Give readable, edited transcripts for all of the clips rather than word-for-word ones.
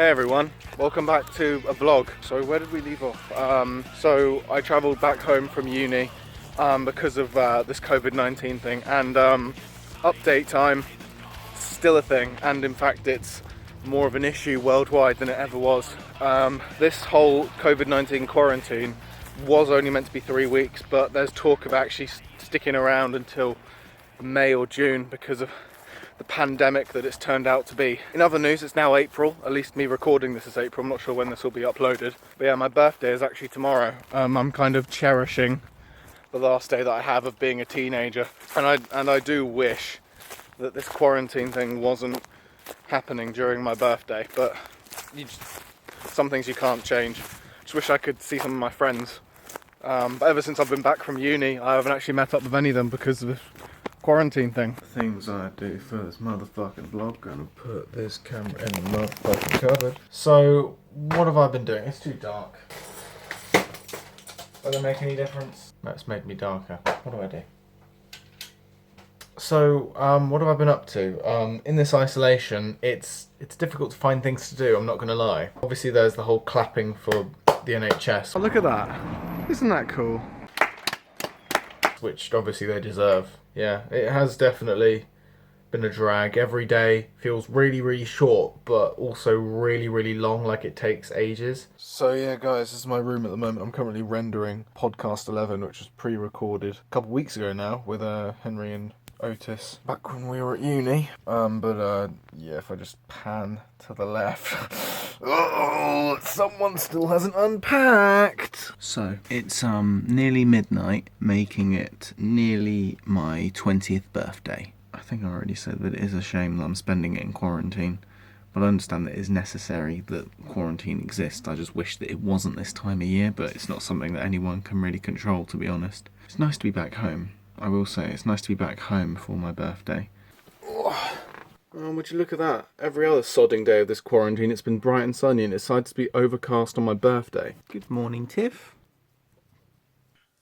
Hey everyone, welcome back to a vlog. So where did we leave off? So I travelled back home from uni because of this COVID-19 thing, and update time, still a thing, and in fact it's more of an issue worldwide than it ever was. This whole COVID-19 quarantine was only meant to be 3 weeks, but there's talk of actually sticking around until May or June because of the pandemic that it's turned out to be. In other news, it's now April, at least me recording this is April, I'm not sure when this will be uploaded. But yeah, my birthday is actually tomorrow. I'm kind of cherishing the last day that I have of being a teenager. And I do wish that this quarantine thing wasn't happening during my birthday, but some things you can't change. Just wish I could see some of my friends. But ever since I've been back from uni, I haven't actually met up with any of them because of this quarantine thing. Things I do for this motherfucking vlog. Gonna put this camera in the motherfucking cupboard. So, what have I been doing? It's too dark. Does it make any difference? No, it's made me darker. What do I do? So, what have I been up to? In this isolation, it's difficult to find things to do, I'm not gonna lie. Obviously there's the whole clapping for the NHS. Oh, look at that. Isn't that cool? Which obviously they deserve. Yeah, it has definitely been a drag. Every day feels really, really short, but also really, really long, like it takes ages. So yeah, guys, this is my room at the moment. I'm currently rendering podcast 11, which was pre-recorded a couple weeks ago now with Henry and Otis back when we were at uni. Yeah, if I just pan to the left. Oh, someone still hasn't unpacked. So it's nearly midnight, making it nearly my 20th birthday. I think I already said that it is a shame that I'm spending it in quarantine, but I understand that it is necessary that quarantine exists. I just wish that it wasn't this time of year, but it's not something that anyone can really control, to be honest. It's nice to be back home. I will say, it's nice to be back home for my birthday. Would you look at that? Every other sodding day of this quarantine, it's been bright and sunny, and it decided to be overcast on my birthday. Good morning, Tiff.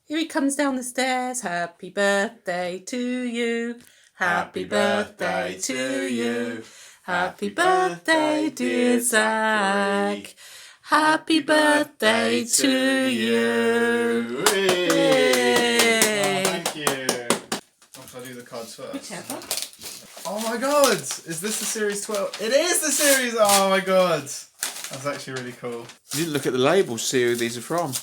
Here he comes down the stairs. Happy birthday to you. Happy birthday to you. Happy birthday, dear Zach. Happy birthday to you. Yay. Thank you. Should I do the cards first? Whichever. Oh my god! Is this the series 12? It is the series! Oh my god! That's actually really cool. You didn't look at the labels to see who these are from.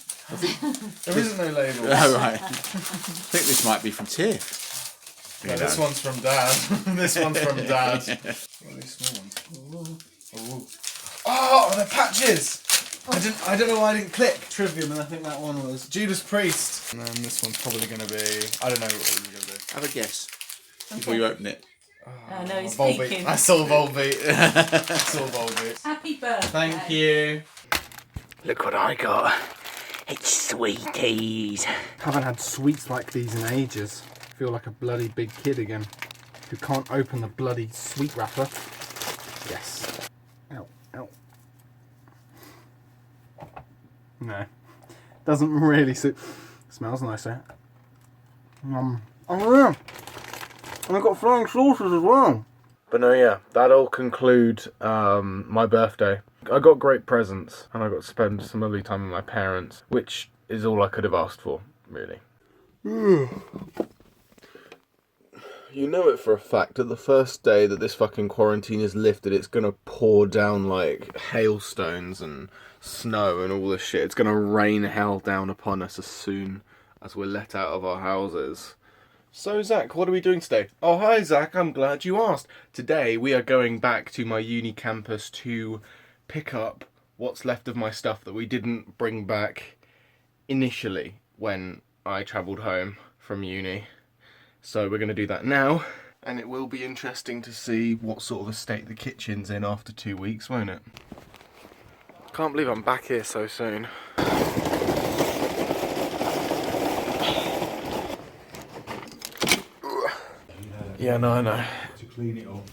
There isn't no label. Oh, right. I think this might be from Tiff. No, this one's from Dad. This one's from Dad. What are these small ones? Ooh. Oh, they're patches! I don't know why I didn't click Trivium, and I think that one was Judas Priest. And then this one's probably going to be... I don't know what we're going to do. Have a guess before you open it. No, he's Volbeat. peeking. I saw Volbeat. I saw Volbeat. Happy birthday. Thank you. Look what I got. It's sweeties. Haven't had sweets like these in ages. Feel like a bloody big kid again. Who can't open the bloody sweet wrapper. Yes. Ow, ow. No. Doesn't really suit. Smells nice, eh? Oh yeah. And I've got flying saucers as well. But no, yeah, that'll conclude my birthday. I got great presents, and I got to spend some lovely time with my parents, which is all I could have asked for, really. You know it for a fact that the first day that this fucking quarantine is lifted, it's gonna pour down like hailstones and snow and all this shit. It's gonna rain hell down upon us as soon as we're let out of our houses. So Zach, what are we doing today? Oh hi Zach, I'm glad you asked. Today we are going back to my uni campus to pick up what's left of my stuff that we didn't bring back initially when I travelled home from uni. So we're going to do that now, and it will be interesting to see what sort of a state the kitchen's in after 2 weeks, won't it? Can't believe I'm back here so soon. Yeah, no, I know. To clean it up.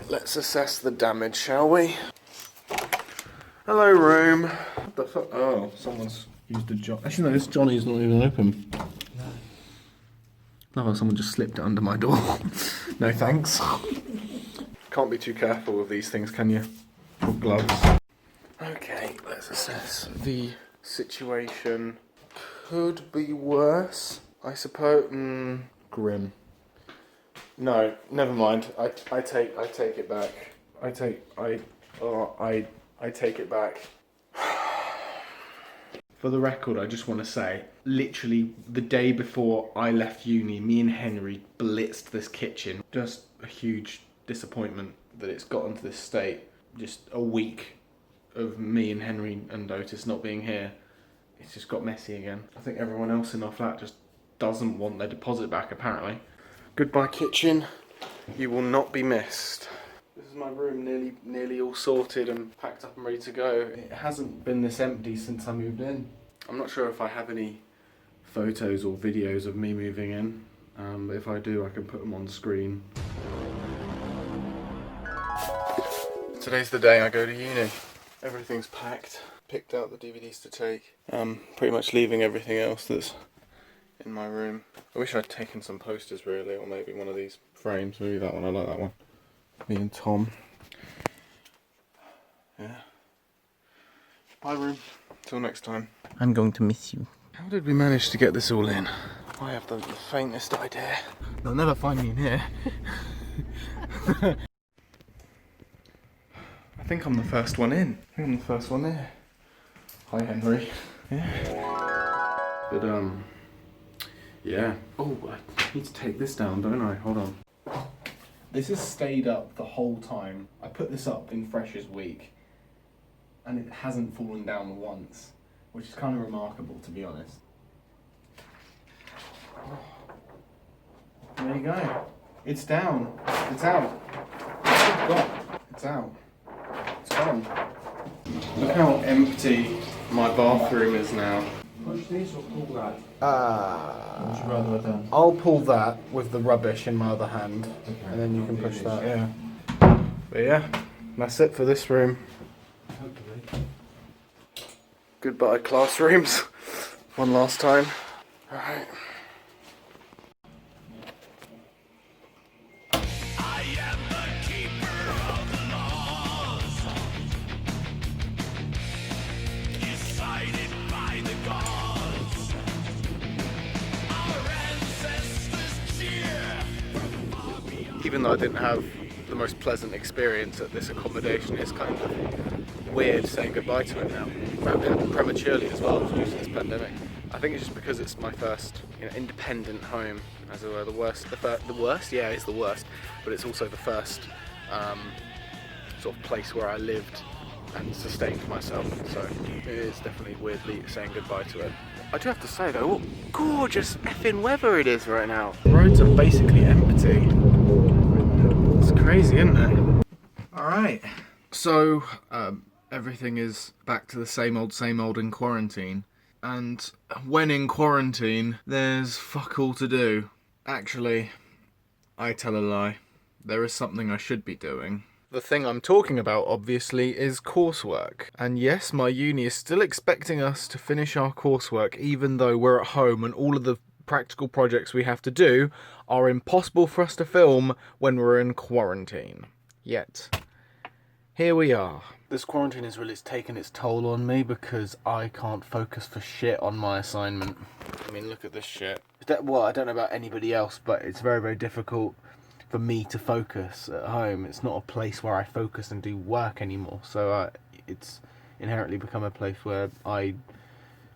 Let's assess the damage, shall we? Hello, room. What the fuck? Oh, someone's used a Johnny. Actually, no, this Johnny's not even open. No, someone just slipped it under my door. No thanks. Can't be too careful with these things, can you? gloves. Okay, let's assess the situation. Could be worse, I suppose. Grim. No, never mind. I take it back. I take it back. For the record, I just want to say, literally the day before I left uni, me and Henry blitzed this kitchen. Just a huge disappointment that it's gotten to this state. Just a week of me and Henry and Otis not being here. It's just got messy again. I think everyone else in our flat just doesn't want their deposit back, apparently. Goodbye kitchen, you will not be missed. This is my room, nearly all sorted and packed up and ready to go. It hasn't been this empty since I moved in. I'm not sure if I have any photos or videos of me moving in, but if I do, I can put them on screen. Today's the day I go to uni. Everything's packed. Picked out the DVDs to take. Pretty much leaving everything else that's in my room. I wish I'd taken some posters really, or maybe one of these frames. Maybe that one, I like that one. Me and Tom. Yeah. Bye room. Till next time. I'm going to miss you. How did we manage to get this all in? I have the faintest idea. They'll never find me in here. I think I'm the first one in. I think I'm the first one there. Hi Henry. Yeah. But yeah. Oh, I need to take this down, don't I? Hold on. This has stayed up the whole time. I put this up in Freshers Week, and it hasn't fallen down once, which is kind of remarkable, to be honest. There you go. It's down. It's out. It's out. It's gone. Look how empty my bathroom is now. Push this or pull that? What would you rather have done? I'll pull that with the rubbish in my other hand, Okay. and then you can push that. Yeah. But yeah, that's it for this room. Hopefully. Goodbye classrooms. One last time. All right. Even though I didn't have the most pleasant experience at this accommodation, it's kind of weird saying goodbye to it now. Prematurely as well, due to this pandemic. I think it's just because it's my first, independent home, as it were. The worst? Yeah, it's the worst. But it's also the first sort of place where I lived and sustained myself. So it is definitely weirdly saying goodbye to it. I do have to say though, what gorgeous effing weather it is right now. The roads are basically empty. It's crazy, isn't it? Alright. So, everything is back to the same old in quarantine. And when in quarantine, there's fuck all to do. Actually, I tell a lie. There is something I should be doing. The thing I'm talking about, obviously, is coursework. And yes, my uni is still expecting us to finish our coursework even though we're at home and all of the practical projects we have to do are impossible for us to film when we're in quarantine. Yet, here we are. This quarantine has really taken its toll on me because I can't focus for shit on my assignment. I mean, look at this shit. Well, I don't know about anybody else, but it's very, very difficult for me to focus at home. It's not a place where I focus and do work anymore, so it's inherently become a place where I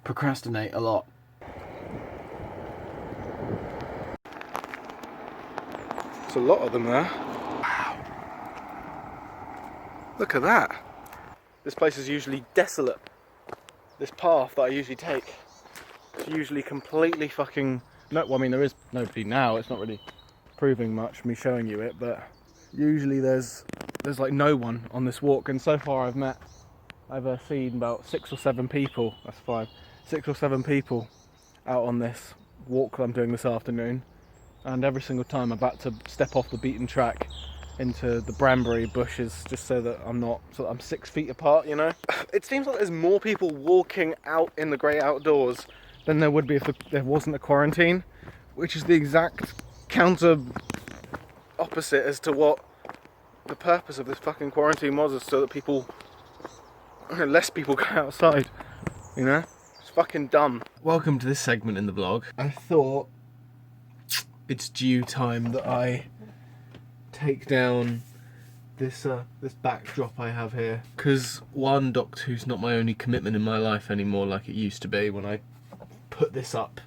procrastinate a lot. There's a lot of them there. Wow. Look at that. This place is usually desolate. This path that I usually take is usually completely fucking... No, well, I mean, there is nobody now. It's not really proving much, me showing you it, but usually there's like no one on this walk, and so far I've seen about 6 or 7 people, that's 5, 6 or 7 people out on this walk that I'm doing this afternoon. And every single time I'm about to step off the beaten track into the brambury bushes just so that I'm 6 feet apart, It seems like there's more people walking out in the great outdoors than there would be if there wasn't a quarantine, which is the exact counter opposite as to what the purpose of this fucking quarantine was, is so that people less people go outside, you know? It's fucking dumb. Welcome to this segment in the vlog. I thought it's due time that I take down this backdrop I have here. Because one, Doctor Who's not my only commitment in my life anymore like it used to be when I put this up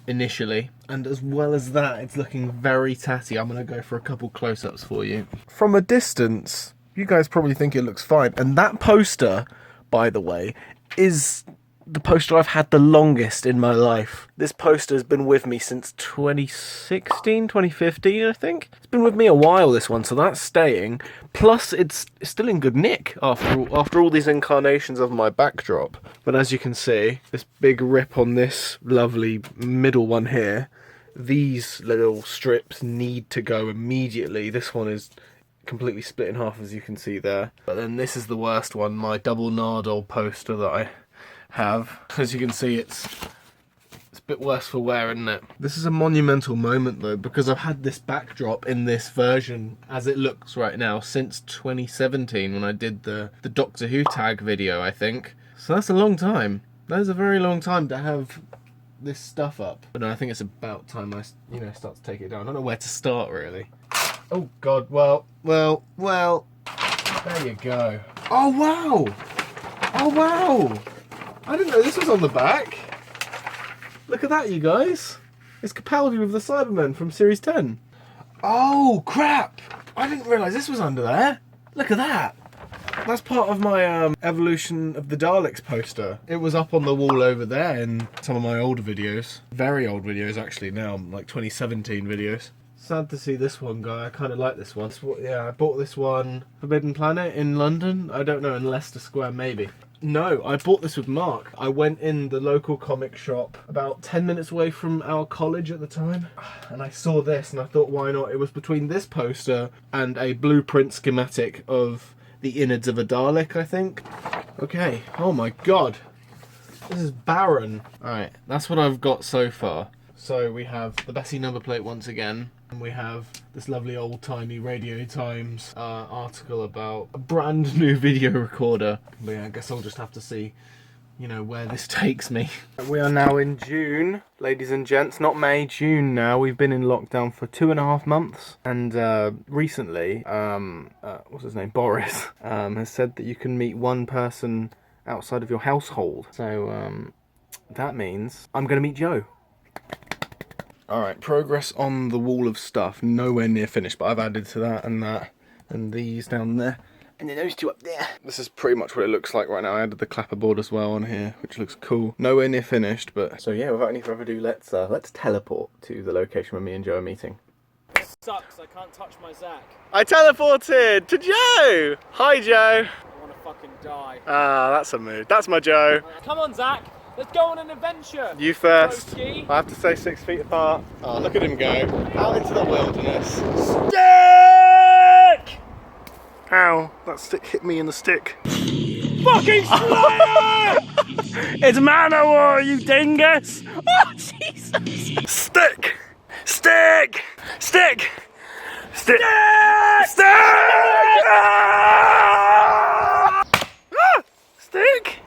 initially, and as well as that, it's looking very tatty. I'm gonna go for a couple close-ups for you. From a distance, you guys probably think it looks fine, and that poster, by the way, is the poster I've had the longest in my life. This poster has been with me since 2016, 2015, I think. It's been with me a while, this one, so that's staying. Plus, it's still in good nick after all these incarnations of my backdrop. But as you can see, this big rip on this lovely middle one here, these little strips need to go immediately. This one is completely split in half, as you can see there. But then this is the worst one, my double Nardole poster that I have. As you can see, it's a bit worse for wear, isn't it? This is a monumental moment though, because I've had this backdrop in this version as it looks right now since 2017 when I did the Doctor Who tag video, I think. So that's a long time. That is a very long time to have this stuff up. But no, I think it's about time I, start to take it down. I don't know where to start really. Oh god, well, there you go. Oh wow! Oh wow! I didn't know this was on the back. Look at that, you guys. It's Capaldi with the Cybermen from Series 10. Oh, crap. I didn't realise this was under there. Look at that. That's part of my Evolution of the Daleks poster. It was up on the wall over there in some of my older videos. Very old videos, actually, now, like 2017 videos. Sad to see this one go. I kind of like this one. Yeah, I bought this one, Forbidden Planet in London. I don't know, in Leicester Square, maybe. No, I bought this with Mark. I went in the local comic shop about 10 minutes away from our college at the time, and I saw this and I thought, why not? It was between this poster and a blueprint schematic of the innards of a Dalek, I think. Okay, oh my god. This is barren. Alright, that's what I've got so far. So we have the Bessie number plate once again. And we have this lovely old-timey Radio Times article about a brand new video recorder. But yeah, I guess I'll just have to see, where this takes me. We are now in June, ladies and gents. Not May, June now. We've been in lockdown for 2.5 months. And recently, what's his name? Boris, has said that you can meet one person outside of your household. So that means I'm going to meet Joe. Alright, progress on the wall of stuff. Nowhere near finished, but I've added to that, and these down there. And then those two up there. This is pretty much what it looks like right now. I added the clapperboard as well on here, which looks cool. Nowhere near finished, but... So yeah, without any further ado, let's teleport to the location where me and Joe are meeting. It sucks, I can't touch my Zach. I teleported to Joe! Hi, Joe! I want to fucking die. Ah, that's a mood. That's my Joe. Come on, Zach. Let's go on an adventure! You first. Broski. I have to stay 6 feet apart. Oh, look at him go. Out into the wilderness. Stick! Ow, that stick hit me in the stick. Fucking Slayer! It's Manowar, you dingus! Oh, Jesus! Stick! Stick! Stick! Stick! Stick! Stick!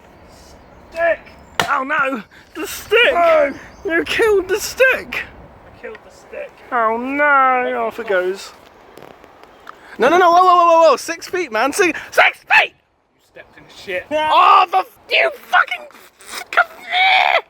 Stick! Oh no! The stick! Oh. You killed the stick! I killed the stick. Oh no! Off it goes. No, whoa, whoa, whoa, whoa! 6 feet, man! 6 feet! You stepped in shit. Oh, you fucking... Come here!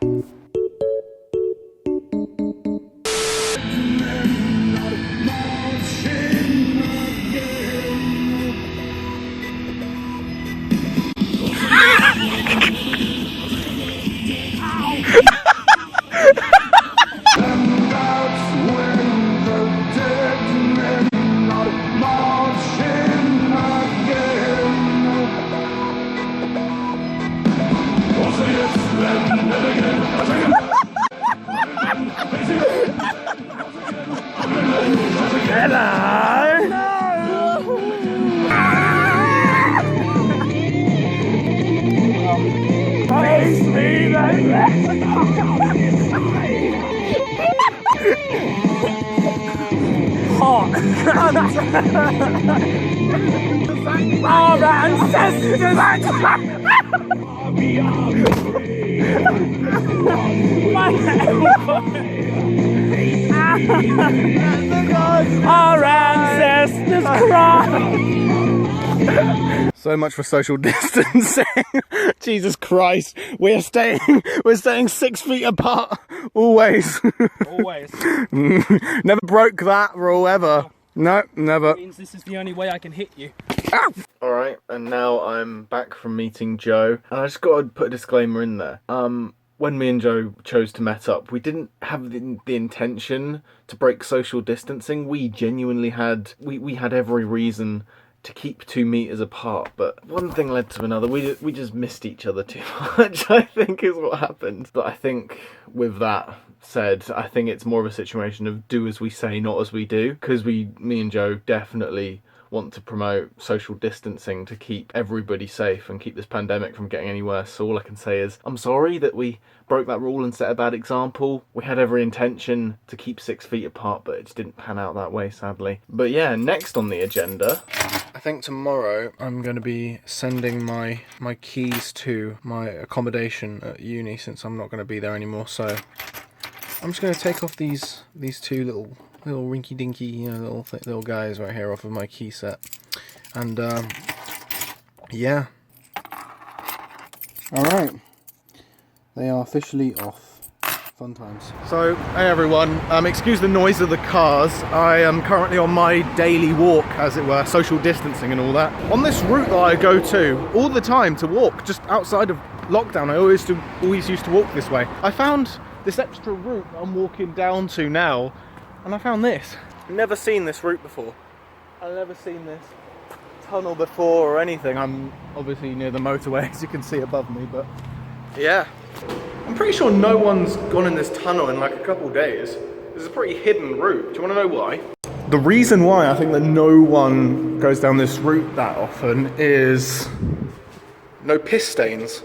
Our ancestors! My Our ancestors cry! So much for social distancing. Jesus Christ, we're staying 6 feet apart, always. Always. Never broke that rule ever. No, never. Means this is the only way I can hit you. Alright, and now I'm back from meeting Joe, and I just got to put a disclaimer in there. When me and Joe chose to met up, we didn't have the intention to break social distancing. We genuinely had, we had every reason to keep 2 meters apart, but one thing led to another. We just missed each other too much, I think is what happened. But I think with that said, I think it's more of a situation of do as we say, not as we do, because me and Joe definitely want to promote social distancing to keep everybody safe and keep this pandemic from getting any worse. So all I can say is I'm sorry that we broke that rule and set a bad example. We had every intention to keep 6 feet apart, but it just didn't pan out that way, sadly. But yeah, next on the agenda, I think tomorrow I'm going to be sending my keys to my accommodation at uni, since I'm not going to be there anymore. So I'm just going to take off these 2 little rinky dinky little guys right here off of my key set, and yeah, all right, they are officially off. Fun times. So hey everyone, excuse the noise of the cars. I am currently on my daily walk, as it were, social distancing and all that, on this route that I go to all the time to walk just outside of lockdown. I always used to walk this way. I found this extra route I'm walking down to now, and I found this. Never seen this route before. I've never seen this tunnel before or anything. I'm obviously near the motorway, as you can see above me, but yeah. I'm pretty sure no one's gone in this tunnel in like a couple days. This is a pretty hidden route. Do you want to know why? The reason why I think that no one goes down this route that often is no piss stains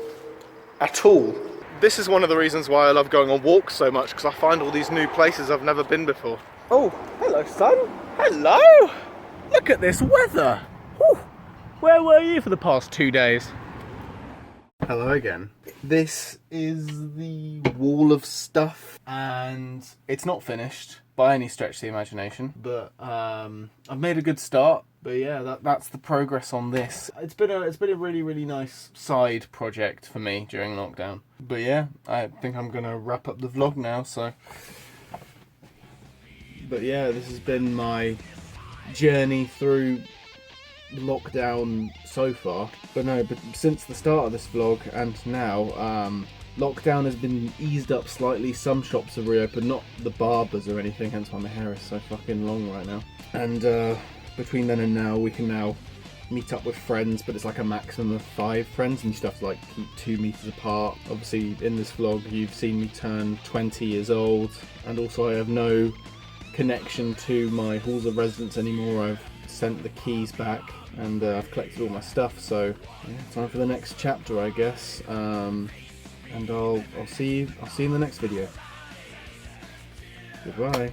at all. This is one of the reasons why I love going on walks so much, because I find all these new places I've never been before. Oh, hello son. Hello! Look at this weather. Whew. Where were you for the past 2 days? Hello again. This is the wall of stuff, and it's not finished by any stretch of the imagination, but I've made a good start. But yeah, that's the progress on this. It's been a really nice side project for me during lockdown. But yeah, I think I'm gonna wrap up the vlog now. So, but yeah, this has been my journey through lockdown so far. But since the start of this vlog and now, lockdown has been eased up slightly. Some shops have reopened, not the barbers or anything, hence why my hair is so fucking long right now. And between then and now, we can now meet up with friends, but it's like a maximum of 5 friends, and you just have to like keep 2 meters apart. Obviously in this vlog you've seen me turn 20 years old, and also I have no connection to my halls of residence anymore. I've sent the keys back, and I've collected all my stuff, so yeah, time for the next chapter, I guess. And I'll see you in the next video. Goodbye.